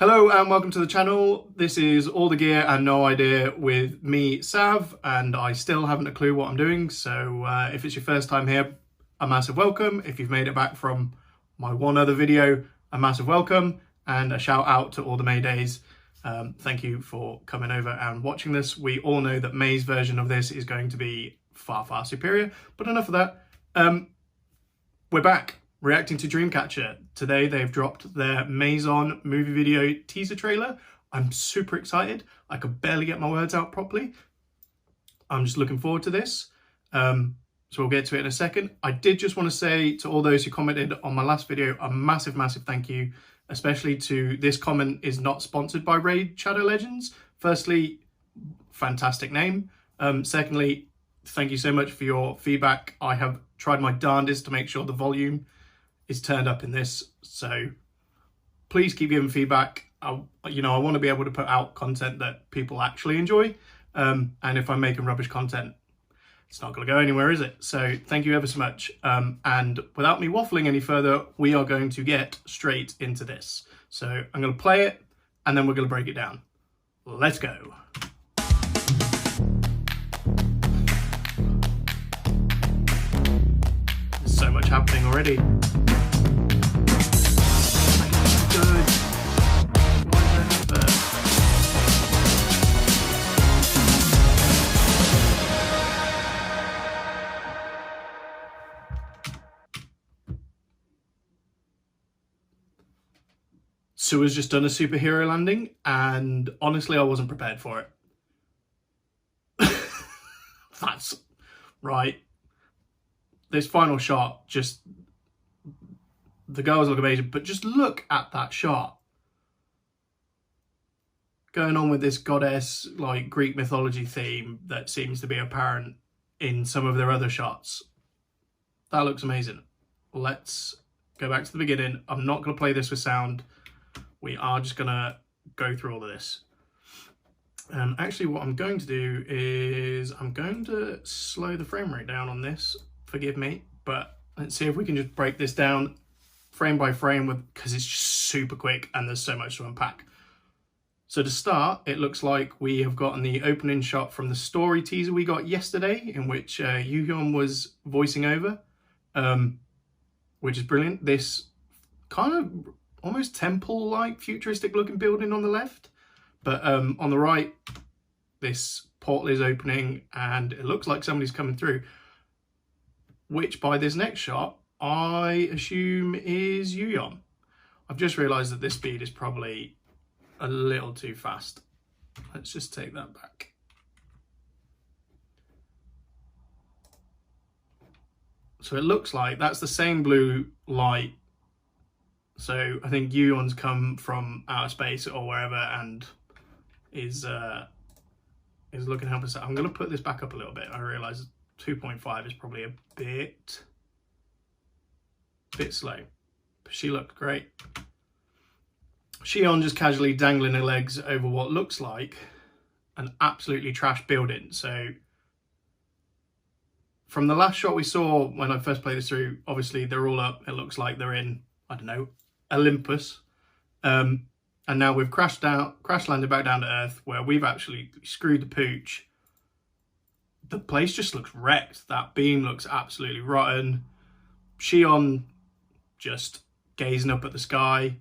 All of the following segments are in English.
Hello and welcome to the channel. This is All the Gear and No Idea with me, Sav, and I still haven't a clue what I'm doing, so if it's your first time here, a massive welcome. If you've made it back from my one other video, a massive welcome, and a shout out to all the Maydays. Thank you for coming over and watching this. We all know that May's version of this is going to be far, far superior, but enough of that. We're back. Reacting to Dreamcatcher. Today they've dropped their Maison movie video teaser trailer. I'm super excited. I could barely get my words out properly. I'm just looking forward to this. So we'll get to it in a second. I did just want to say to all those who commented on my last video, a massive, massive thank you, especially to this comment is not sponsored by Raid Shadow Legends. Firstly, fantastic name. Secondly, thank you so much for your feedback. I have tried my darndest to make sure the volume is turned up in this, so please keep giving feedback. I want to be able to put out content that people actually enjoy, and if I'm making rubbish content, it's not going to go anywhere, is it? So thank you ever so much, and without me waffling any further, we are going to get straight into this. So I'm going to play it and then we're going to break it down. Let's go. There's so much happening already. Sua's just done a superhero landing, and honestly, I wasn't prepared for it. That's right. This final shot, just the girls look amazing, but just look at that shot. Going on with this goddess, like Greek mythology theme that seems to be apparent in some of their other shots. That looks amazing. Let's go back to the beginning. I'm not going to play this with sound. We are just going to go through all of this. Actually, what I'm going to do is I'm going to slow the frame rate down on this. Forgive me, but let's see if we can just break this down frame by frame because it's just super quick and there's so much to unpack. So to start, it looks like we have gotten the opening shot from the story teaser we got yesterday, in which Yoo-hyun was voicing over, which is brilliant. This kind of almost temple-like futuristic looking building on the left, but on the right, this portal is opening and it looks like somebody's coming through, which by this next shot, I assume is Yoo-hyun. I've just realized that this speed is probably a little too fast. Let's just take that back. So it looks like that's the same blue light. So I think Yoo-hyun's come from outer space or wherever and is looking help us out. I'm going to put this back up a little bit. I realise 2.5 is probably a bit slow, but she looked great. Shion just casually dangling her legs over what looks like an absolutely trash building. So from the last shot we saw when I first played this through, obviously they're all up. It looks like they're in, I don't know, Olympus. And now we've crash landed back down to Earth where we've actually screwed the pooch. The place just looks wrecked. That beam looks absolutely rotten. Shion just gazing up at the sky.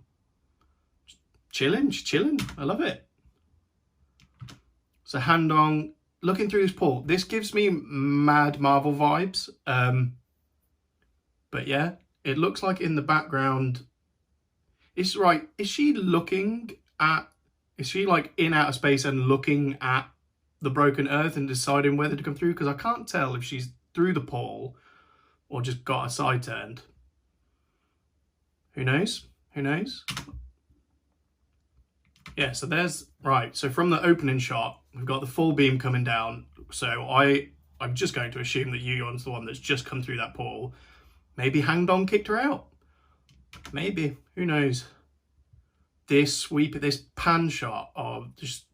Chilling. I love it. So Handong looking through this portal. This gives me mad Marvel vibes. But yeah, it looks like in the background. It's right. Is she like in outer space and looking at the broken Earth and deciding whether to come through? Because I can't tell if she's through the portal or just got her side turned. Who knows? Yeah, so there's, right, so from the opening shot, we've got the full beam coming down. So I'm just going to assume that Yoo-hyun's the one that's just come through that portal. Maybe Hangdong kicked her out. Maybe, who knows? This sweep, this pan shot of just,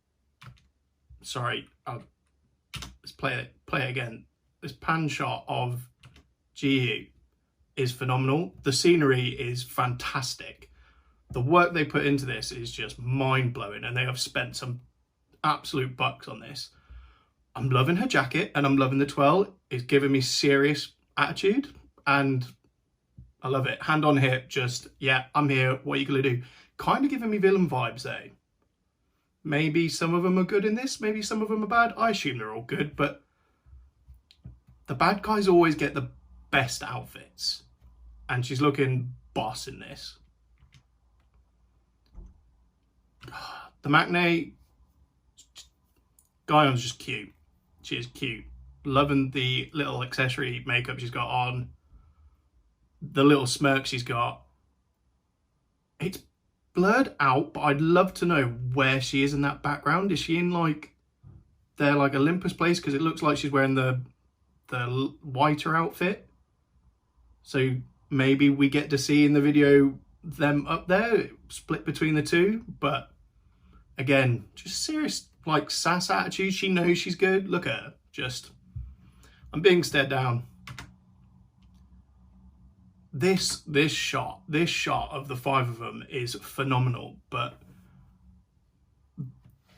sorry, let's play it again. This pan shot of Ji is phenomenal. The scenery is fantastic. The work they put into this is just mind-blowing, and they have spent some absolute bucks on this. I'm loving her jacket, and I'm loving the twirl. It's giving me serious attitude, and I love it. Hand on hip, just, yeah, I'm here, what are you gonna do? Kind of giving me villain vibes though. Maybe some of them are good in this, maybe some of them are bad. I assume they're all good, but the bad guys always get the best outfits, and she's looking boss in this. The Matinee Guyon's just cute. She is cute. Loving the little accessory makeup she's got on. The little smirk she's got. It's blurred out, but I'd love to know where she is in that background. Is she in like their like Olympus place? Because it looks like she's wearing the whiter outfit. So maybe we get to see in the video them up there, split between the two. But again, just serious like sass attitude. She knows she's good. Look at her. Just, I'm being stared down. This shot of the five of them is phenomenal. But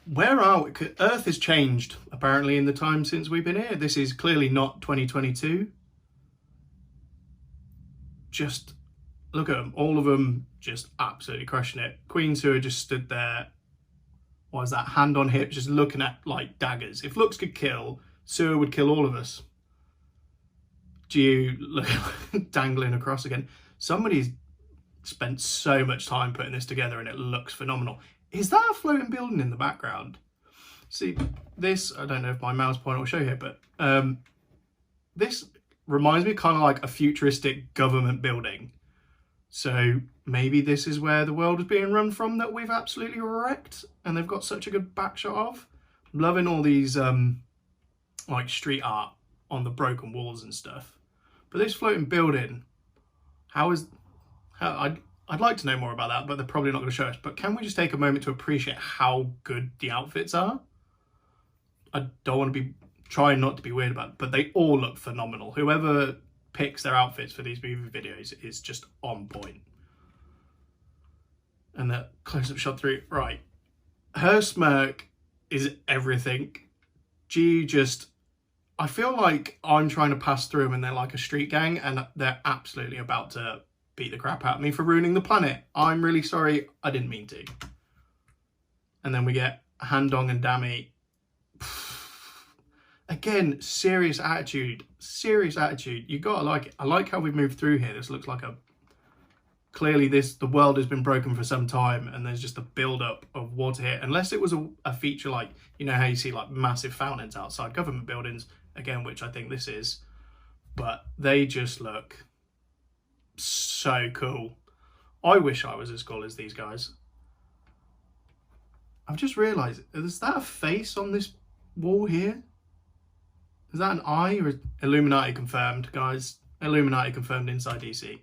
where are we? Earth has changed apparently in the time since we've been here. This is clearly not 2022. Just look at them, all of them just absolutely crushing it. Queen Sua just stood there. What is that? Hand on hip, just looking at like daggers. If looks could kill, Sua would kill all of us. Jiu, look, dangling across again. Somebody's spent so much time putting this together and it looks phenomenal. Is that a floating building in the background? See, this, I don't know if my mouse pointer will show here, but this reminds me kind of like a futuristic government building. So maybe this is where the world is being run from that we've absolutely wrecked and they've got such a good back shot of. I'm loving all these like street art on the broken walls and stuff. But this floating building, I'd like to know more about that, but they're probably not going to show us. But can we just take a moment to appreciate how good the outfits are? I don't want to be trying not to be weird about it, but they all look phenomenal. Whoever picks their outfits for these movie videos is just on point. And that close-up shot through, right. Her smirk is everything. G just, I feel like I'm trying to pass through them and they're like a street gang and they're absolutely about to beat the crap out of me for ruining the planet. I'm really sorry, I didn't mean to. And then we get Handong and Dami. Again, serious attitude. You gotta like it. I like how we've moved through here. This looks like clearly the world has been broken for some time and there's just a build-up of water here. Unless it was a feature like, you know how you see like massive fountains outside government buildings, again, which I think this is. But they just look so cool. I wish I was as cool as these guys. I've just realised, is that a face on this wall here? Is that an eye or Illuminati confirmed, guys? Illuminati confirmed inside DC.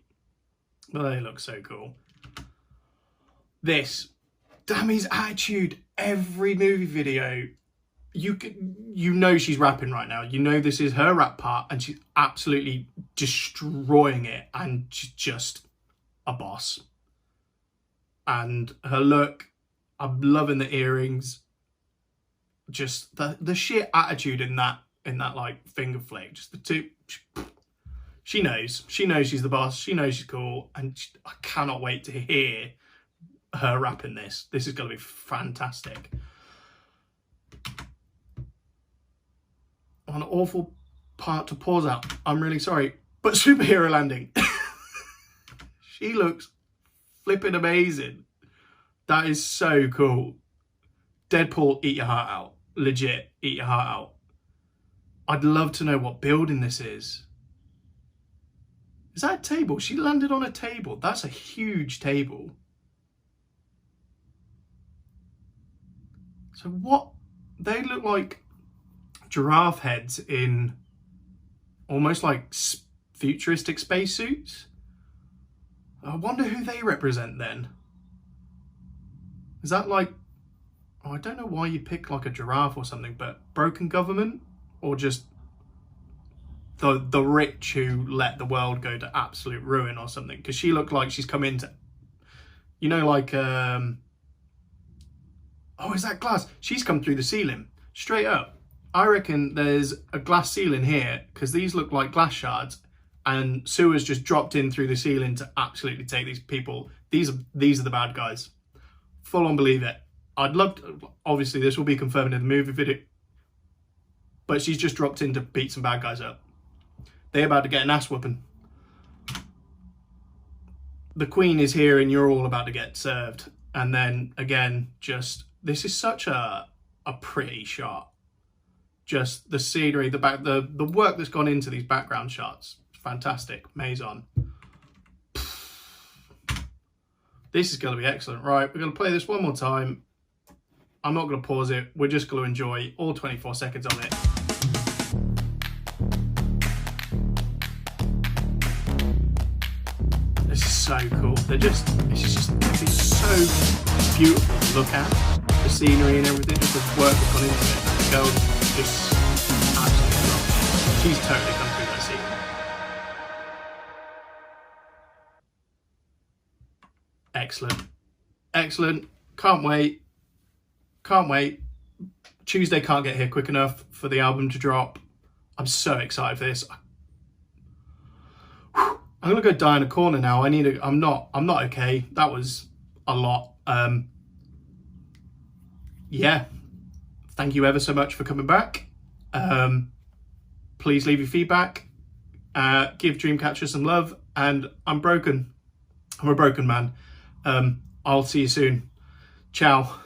But they look so cool. This, Dami's attitude, every movie video, you know she's rapping right now. You know this is her rap part and she's absolutely destroying it and she's just a boss. And her look, I'm loving the earrings. Just the sheer attitude in that like finger flick, just the two. She knows she's the boss. She knows she's cool, and I cannot wait to hear her rapping this. This is going to be fantastic. An awful part to pause out. I'm really sorry, but superhero landing. She looks flipping amazing. That is so cool. Deadpool, eat your heart out. Legit, eat your heart out. I'd love to know what building this is. Is that a table? She landed on a table. That's a huge table. So what? They look like giraffe heads in almost like futuristic spacesuits. I wonder who they represent then. Is that like, oh, I don't know why you pick like a giraffe or something, but broken government or just the rich who let the world go to absolute ruin or something? Because she looked like she's come in to you know, like, oh, is that glass? She's come through the ceiling, straight up. I reckon there's a glass ceiling here, because these look like glass shards, and Sua's just dropped in through the ceiling to absolutely take these people. These are the bad guys. Full on believe it. I'd love to, obviously this will be confirmed in the movie video, but she's just dropped in to beat some bad guys up. They're about to get an ass whooping. The Queen is here and you're all about to get served. And then again, just, this is such a pretty shot. Just the scenery, the work that's gone into these background shots. Fantastic. Maison. This is going to be excellent. Right, we're going to play this one more time. I'm not going to pause it. We're just going to enjoy all 24 seconds of it. This is so cool. It's so beautiful to look at. The scenery and everything, just the work that's gone into it. The girl just absolutely loves it. She's totally come through that scene. Excellent. Excellent. Can't wait. Can't wait. Tuesday can't get here quick enough for the album to drop. I'm so excited for this. I'm gonna go die in a corner now. I'm not okay. That was a lot. Yeah. Thank you ever so much for coming back. Please leave your feedback. Give Dreamcatcher some love. And I'm broken. I'm a broken man. I'll see you soon. Ciao.